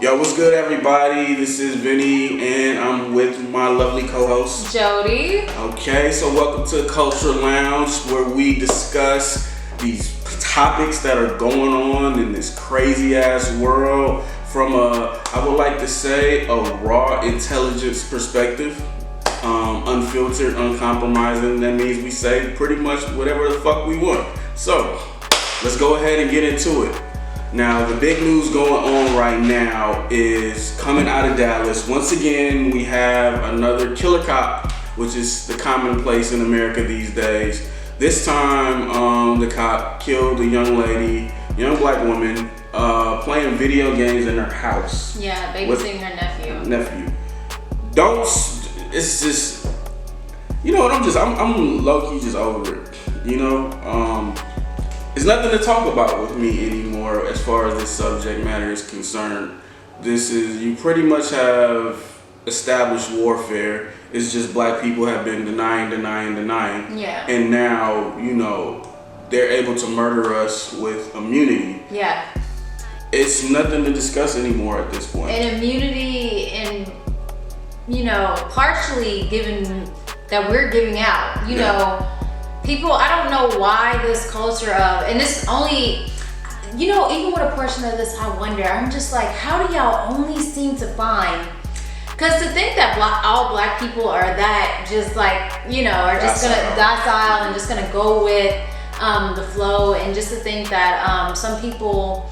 Yo, what's good, everybody? This is Vinnie, and I'm with my lovely co-host, Jodi. Okay, so welcome to Culture Lounge, where we discuss these topics that are going on in this crazy-ass world from I would like to say, a raw intelligence perspective. Unfiltered, uncompromising. That means we say pretty much whatever the fuck we want. So, let's go ahead and get into it. Now, the big news going on right now is coming out of Dallas. Once again, we have another killer cop, which is the commonplace in America these days. This time, the cop killed a young black woman, playing video games in her house. Yeah, babysitting her nephew. It's just, you know what, I'm low-key just over it, you know? There's nothing to talk about with me anymore as far as this subject matter is concerned. You pretty much have established warfare. It's just black people have been denying. Yeah. And now, you know, they're able to murder us with immunity. Yeah. It's nothing to discuss anymore at this point. And immunity, and, you know, partially given that we're giving out, you know, people, I don't know why this culture of, and this only, you know, even with a portion of this, I wonder, I'm just like, how do y'all only seem to find, because to think that all black people are that just like, you know, are just docile and just gonna go with the flow, and just to think that some people,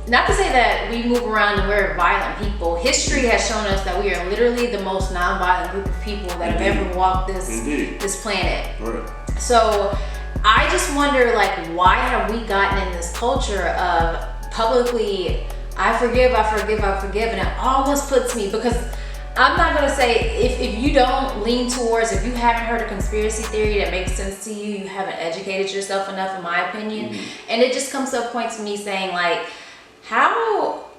not to say that we move around and we're violent people. History has shown us that we are literally the most non-violent group of people that have ever walked this planet. Right. So I just wonder, like, why have we gotten in this culture of publicly, I forgive, and it almost puts me, because I'm not gonna say, if you don't lean towards, if you haven't heard a conspiracy theory that makes sense to you, you haven't educated yourself enough, in my opinion. And it just comes to a point to me saying, like, how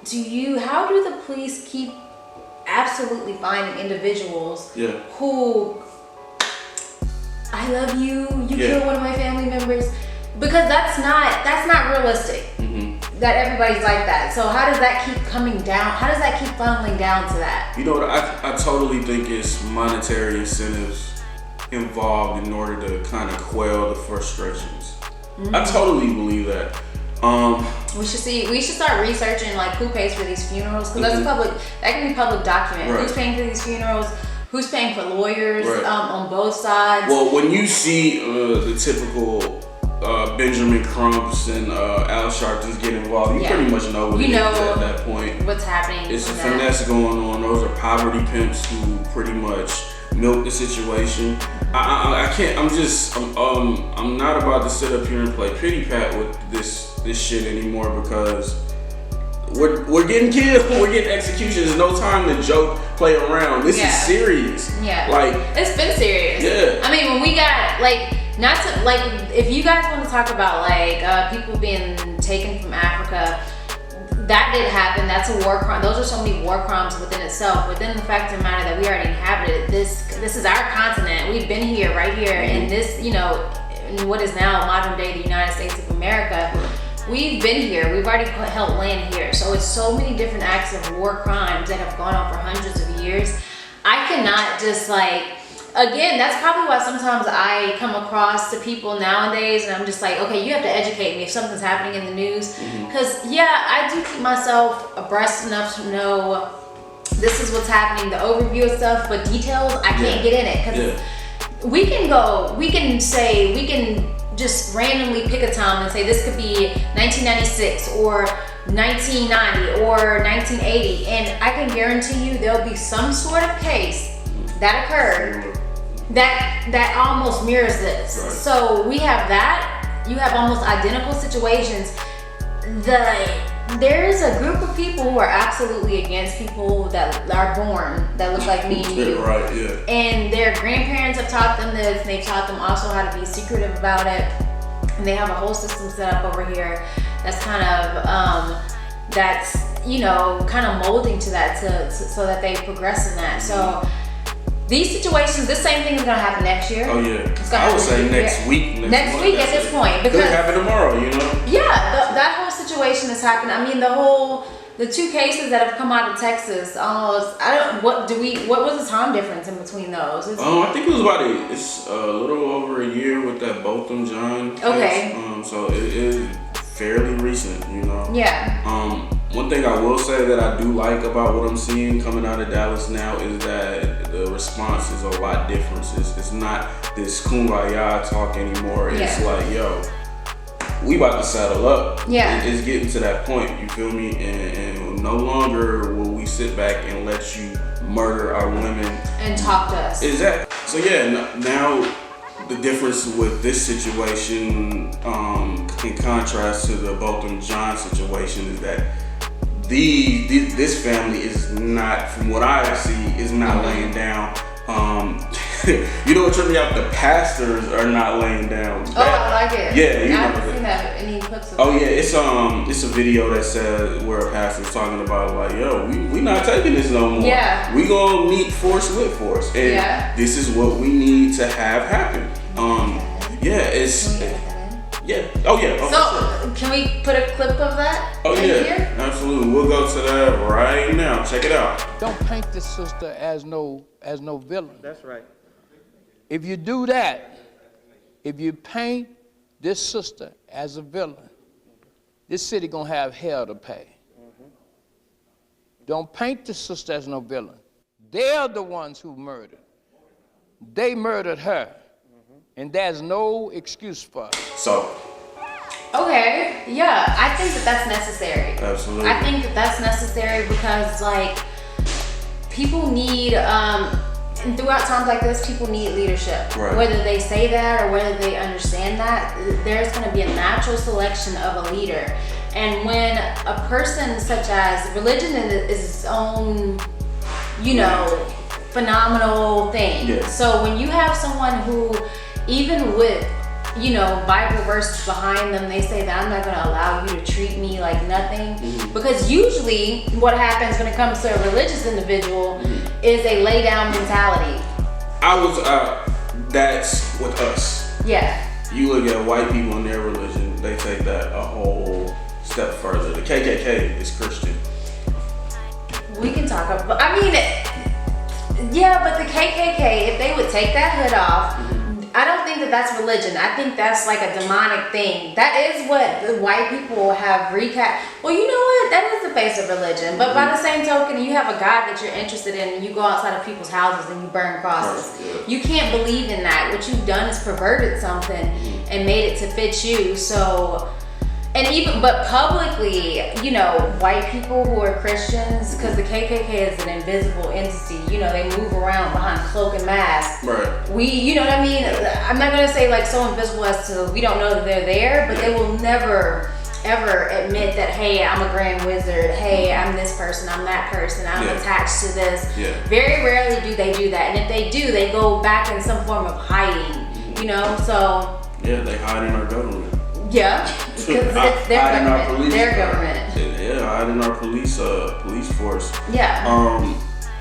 do the police keep absolutely finding individuals who, I love you, killed one of my family members? Because that's not realistic. That everybody's like that. So how does that keep coming down? How does that keep funneling down to that? You know what, I totally think it's monetary incentives involved in order to kind of quell the frustrations. I totally believe that. We should start researching, like, who pays for these funerals, because that can be public document. Right. Who's paying for these funerals? Who's paying for lawyers? Right. On both sides. Well, when you see the typical Benjamin Crumps and Al Sharptons get involved, you pretty much know what it is at that point. What's happening? It's a finesse going on. Those are poverty pimps who pretty much milk the situation. I can't. I'm not about to sit up here and play pity pat with this shit anymore, because we're getting killed. We're getting executions. There's no time to joke, play around. This is serious. Yeah. Like, it's been serious. Yeah. I mean, when we got, like, not to, like, if you guys want to talk about, like, people being taken from Africa, that did happen. That's a war crime. Those are so many war crimes within itself. But then the fact of the matter that we already inhabited this is our continent. We've been here, right here, in this, you know, in what is now modern day the United States of America. We've been here. We've already held land here. So it's so many different acts of war crimes that have gone on for hundreds of years. I cannot just, like, again, that's probably why sometimes I come across to people nowadays and I'm just like, okay, you have to educate me if something's happening in the news. Because, I do keep myself abreast enough to know this is what's happening, the overview of stuff, but details, I can't get in it. Because we can just randomly pick a time and say this could be 1996 or 1990 or 1980. And I can guarantee you there'll be some sort of case that occurred that almost mirrors this. Right. So we have that. You have almost identical situations. There's a group of people who are absolutely against people that are born that look like me and you. Right, yeah. And their grandparents have taught them this, and they've taught them also how to be secretive about it. And they have a whole system set up over here that's kind of kind of molding to that so that they progress in that. So these situations, this same thing is gonna happen next year. Oh yeah. I would say next week. Next week at this point, because could happen tomorrow. You know. Yeah, that whole situation has happened. I mean, the whole the two cases that have come out of Texas, what was the time difference in between those? I think it was it's a little over a year with that Botham Jean case. Okay. So it is fairly recent, you know. Yeah. One thing I will say that I do like about what I'm seeing coming out of Dallas now is that the response is a lot different. It's not this kumbaya talk anymore. It's like, yo, we about to saddle up. Yeah. It's getting to that point, you feel me? And no longer will we sit back and let you murder our women. And talk to us. Exactly. So yeah, now the difference with this situation, in contrast to the Botham Jean situation, is that this family is not, from what I see, is not laying down. You know what tripped me out? The pastors are not laying down. I like it. Yeah, you I haven't seen that. Any clips of Oh yeah, it's a video that says where a pastor's talking about like, yo, we not taking this no more. Yeah. We gonna meet force with force, and this is what we need to have happen. Yeah. Oh yeah. So can we put a clip of that? Oh yeah, here? Absolutely. We'll go to that right now. Check it out. Don't paint this sister as no villain. That's right. If you do that, if you paint this sister as a villain, this city gonna have hell to pay. Don't paint this sister as no villain. They're the ones who murdered. They murdered her. And there's no excuse for it. So. Okay, yeah, I think that's necessary. Absolutely. I think that's necessary because, like, people need, and throughout times like this, people need leadership. Right. Whether they say that or whether they understand that, there's going to be a natural selection of a leader. And when a person such as religion is its own, phenomenal thing. Yeah. So when you have someone who, even with, Bible verses behind them, they say that I'm not going to allow you to treat me like nothing. Because usually what happens when it comes to a religious individual is a lay down mentality. That's with us. Yeah. You look at white people and their religion, they take that a whole step further. The KKK is Christian. We can talk about, but the KKK, if they would take that hood off, I don't think that's religion. I think that's like a demonic thing. That is what the white people have recast. Well, you know what? That is the face of religion. But by the same token, you have a God that you're interested in, and you go outside of people's houses and you burn crosses. You can't believe in that. What you've done is perverted something and made it to fit you. So, but publicly, white people who are Christians, because the KKK is an invisible entity, they move around behind cloak and mask. Right. You know what I mean? I'm not going to say like so invisible as to we don't know that they're there, but they will never, ever admit that, hey, I'm a grand wizard. Hey, I'm this person, I'm that person, I'm attached to this. Yeah. Very rarely do they do that. And if they do, they go back in some form of hiding, so. Yeah, they hide in our government. Yeah, because it's their government. Their government. Yeah, hiding our police force. Yeah.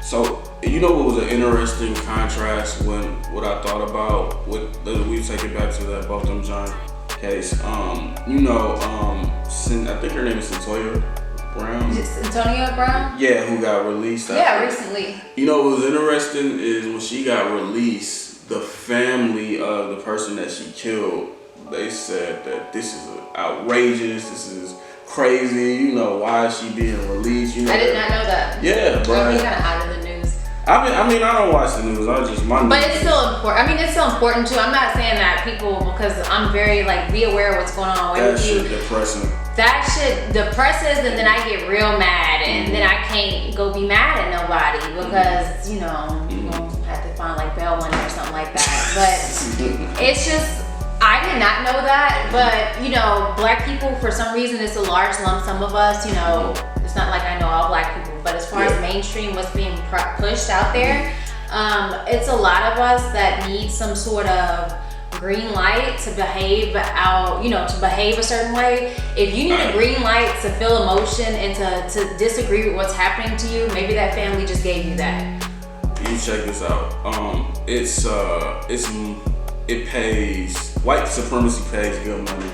So what was an interesting contrast what I thought about we take it back to that Botham Jean case. I think her name is Antonia Brown. Antonio Brown? Yeah, who got released. Recently. What was interesting is when she got released, the family of the person that she killed, they said that this is outrageous, this is crazy, why is she being released? I did not know that. Yeah, but I mean, kind of out of the news. I don't watch the news. But it's still important. It's still important too. I'm not saying that people, because I'm very be aware of what's going on with you. That shit depressing. That shit depresses, and then I get real mad, and then I can't go be mad at nobody because you gonna have to find bail money or something like that. But it's just. I did not know that, but black people, for some reason, it's a large lump sum of us. It's not like I know all black people, but as far as mainstream, what's being pushed out there, it's a lot of us that need some sort of green light to behave to behave a certain way. If you need a green light to feel emotion and to disagree with what's happening to you, maybe that family just gave you that. You check this out. It pays. White supremacy pays good money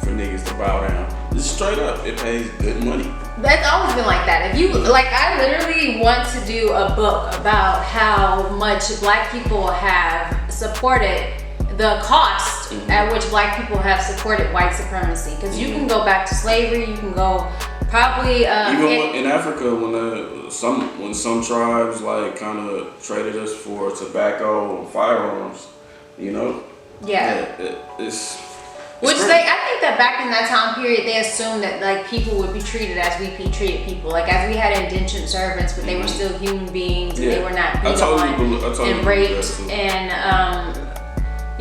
for niggas to bow down. It's straight up. It pays good money. That's always been like that. If you like, I literally want to do a book about how much Black people have supported the cost at which Black people have supported white supremacy. Because you can go back to slavery, you can go probably even in Africa when some tribes like kind of traded us for tobacco and firearms, you know. It's which I think that back in that time period, they assumed that like people would be treated as we treated people, like as we had indentured servants, but they were still human beings, and they were not beat on and raped and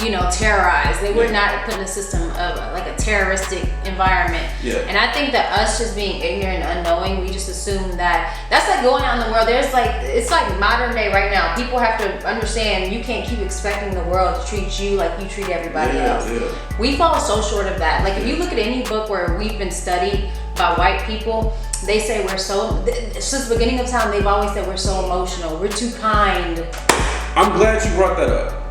you know, terrorized. They were not put in a system of like a terroristic environment. And I think that us just being ignorant and unknowing, we just assume that that's like going out in the world. There's like, it's like modern day right now. People have to understand you can't keep expecting the world to treat you like you treat everybody else. We fall so short of that. Like if you look at any book where we've been studied by white people, they say we're so, since the beginning of time, they've always said we're so emotional, we're too kind. I'm glad you brought that up.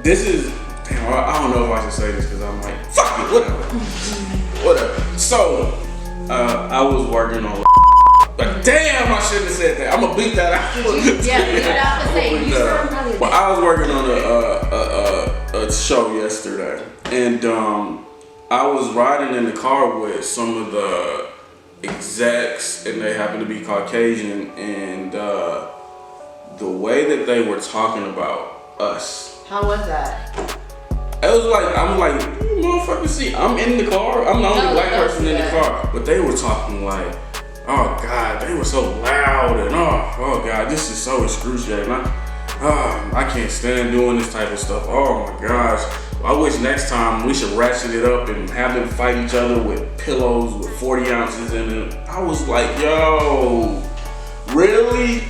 This is, damn, I don't know if I should say this because I'm like, fuck it, whatever. So, I was working on, but damn, I shouldn't have said that. I'm gonna bleep that out. But I was working on a show yesterday, and I was riding in the car with some of the execs, and they happen to be Caucasian, and the way that they were talking about us. How was that? It was like, I'm like, motherfucker, see, I'm in the car. I'm the only black person in the car. But they were talking like, oh God, they were so loud and oh God, this is so excruciating. I can't stand doing this type of stuff. Oh my gosh. I wish next time we should ratchet it up and have them fight each other with pillows with 40 ounces in it. I was like, yo, really?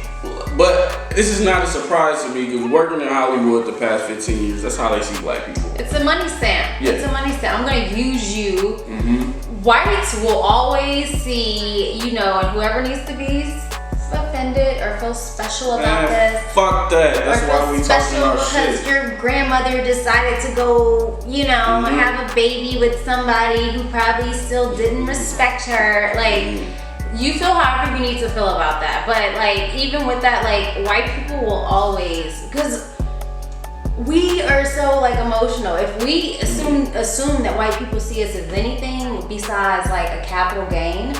But this is not a surprise to me because working in Hollywood the past 15 years, that's how they see black people. It's a money stamp. It's a money stamp. I'm going to use you. Whites will always see, you know, and whoever needs to be offended or feel special about this. Fuck that. That's why we talking about because shit. Your grandmother decided to go, you know, have a baby with somebody who probably still didn't respect her. Like, you feel however you need to feel about that. But like, even with that, like, white people will always, because we are so like emotional. If we assume that white people see us as anything besides like a capital gain,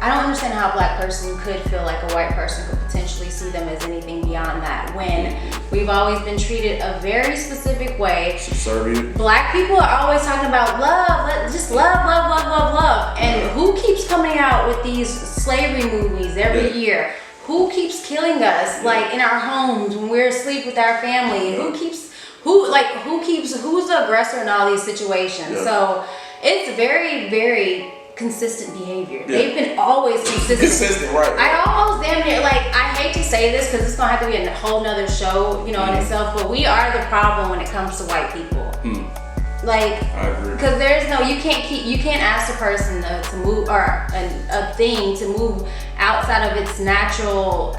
I don't understand how a black person could feel like a white person could potentially see them as anything beyond that when we've always been treated a very specific way. Subservient. Black people are always talking about love, just love. And who keeps coming out with these slavery movies every year? Who keeps killing us like in our homes when we're asleep with our family? Who's the aggressor in all these situations? So it's very, very consistent behavior. They've been always consistent. Right. I almost damn near, like, I hate to say this because it's gonna have to be a whole nother show, you know, in itself, but we are the problem when it comes to white people. Like, I agree. Because you can't ask a person to move, or a thing to move outside of its natural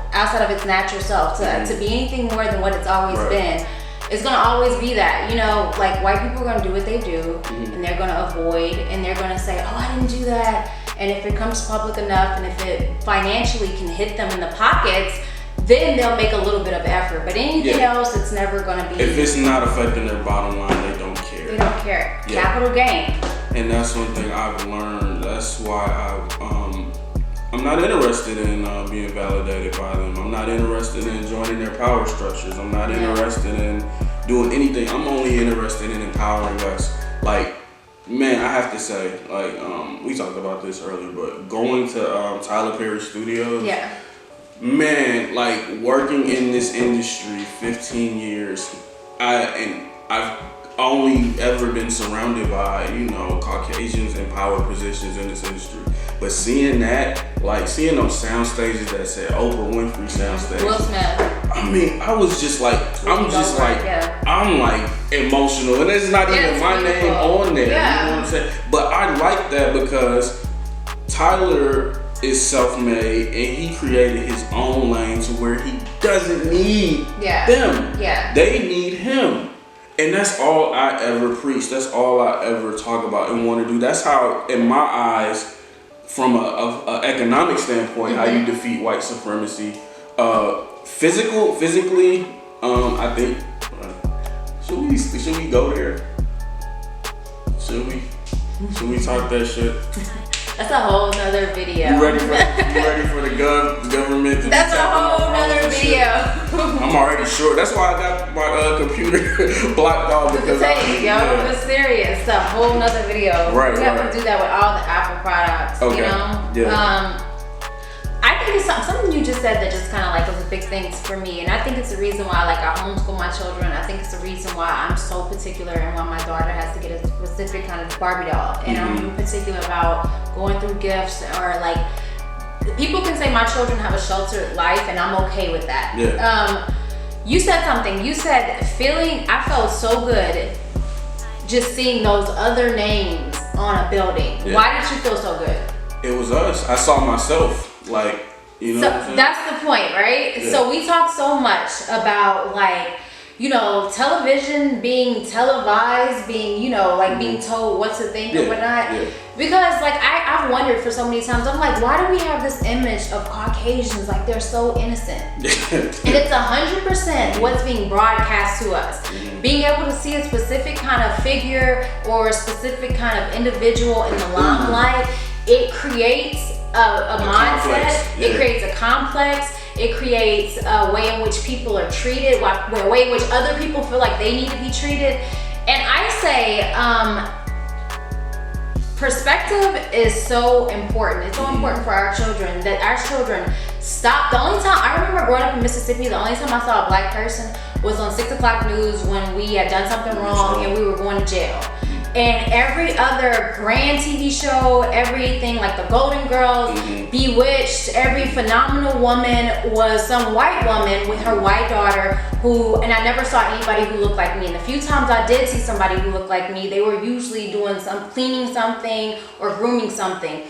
self, to be anything more than what it's always been. It's gonna always be that, you know, like white people are gonna do what they do, and they're gonna avoid, and they're gonna say, oh, I didn't do that. And if it comes public enough, and if it financially can hit them in the pockets, then they'll make a little bit of effort. But anything else, it's never gonna be. If it's not affecting their bottom line, they don't care. They don't care. Capital gain. And that's one thing I've learned. That's why I'm not interested in being validated by them. I'm not interested in joining their power structures. I'm not interested in doing anything. I'm only interested in empowering us. Like, man, I have to say, like, we talked about this earlier, but going to Tyler Perry Studios. Man, like, working in this industry 15 years, I've only ever been surrounded by, you know, Caucasians in power positions in this industry. But seeing that, like seeing those sound stages that said Oprah Winfrey sound stage. Will Smith. I mean, I was just like, I'm like emotional. And there's not even my name on there. You know what I'm saying? But I like that because Tyler is self-made and he created his own lane to where he doesn't need them. They need him. And that's all I ever preach. That's all I ever talk about and want to do. That's how, in my eyes, from a economic standpoint, how you defeat white supremacy. Physically, I think should we go there? Should we talk that shit? That's a whole nother video. You ready for the government to That's a whole nother video. I'm already short. That's why I got my computer blocked off because It's serious. It's a whole nother video. Right, we have to do that with all the Apple products. Okay. You know? Yeah. I think it's something you just said that just kind of like was a big thing for me, and I think it's the reason why like I homeschool my children. I think it's the reason why I'm so particular and why my daughter has to get a specific kind of Barbie doll, and I'm particular about going through gifts or like people can say my children have a sheltered life, and I'm okay with that. Yeah. You said something. You said I felt so good just seeing those other names on a building. Yeah. Why did you feel so good? It was us. I saw myself. Like, you know. So that's the point, right? Yeah. So we talk so much about like, you know, television being televised, being, you know, like being told what to think or whatnot. Yeah. Because like I've wondered for so many times, I'm like, why do we have this image of Caucasians like they're so innocent? And it's 100% what's being broadcast to us. Being able to see a specific kind of figure or a specific kind of individual in the limelight, it creates a mindset, it creates a complex, it creates a way in which people are treated, a way in which other people feel like they need to be treated. And I say, perspective is so important. It's so important for our children that our children stop. The only time, I remember growing up in Mississippi, the only time I saw a black person was on 6 o'clock news when we had done something wrong and we were going to jail. And every other grand TV show, everything like the Golden Girls, Bewitched, every phenomenal woman was some white woman with her white daughter who, and I never saw anybody who looked like me. And the few times I did see somebody who looked like me, they were usually doing cleaning something or grooming something.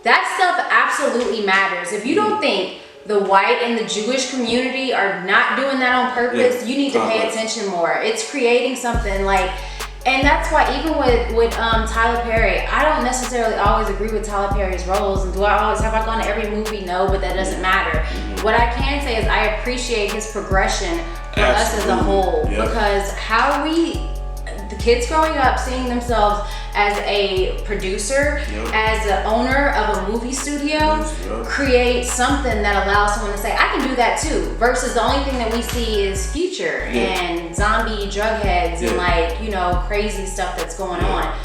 That stuff absolutely matters. If you don't think the white and the Jewish community are not doing that on purpose, you need to pay attention more. It's creating something like, and that's why even with Tyler Perry, I don't necessarily always agree with Tyler Perry's roles. And have I gone to every movie? No, but that doesn't matter. What I can say is I appreciate his progression for us as a whole. Because how the kids growing up seeing themselves as a producer, as the owner of a movie studio, create something that allows someone to say, I can do that too, versus the only thing that we see is Future and zombie drug heads and like, you know, crazy stuff that's going on.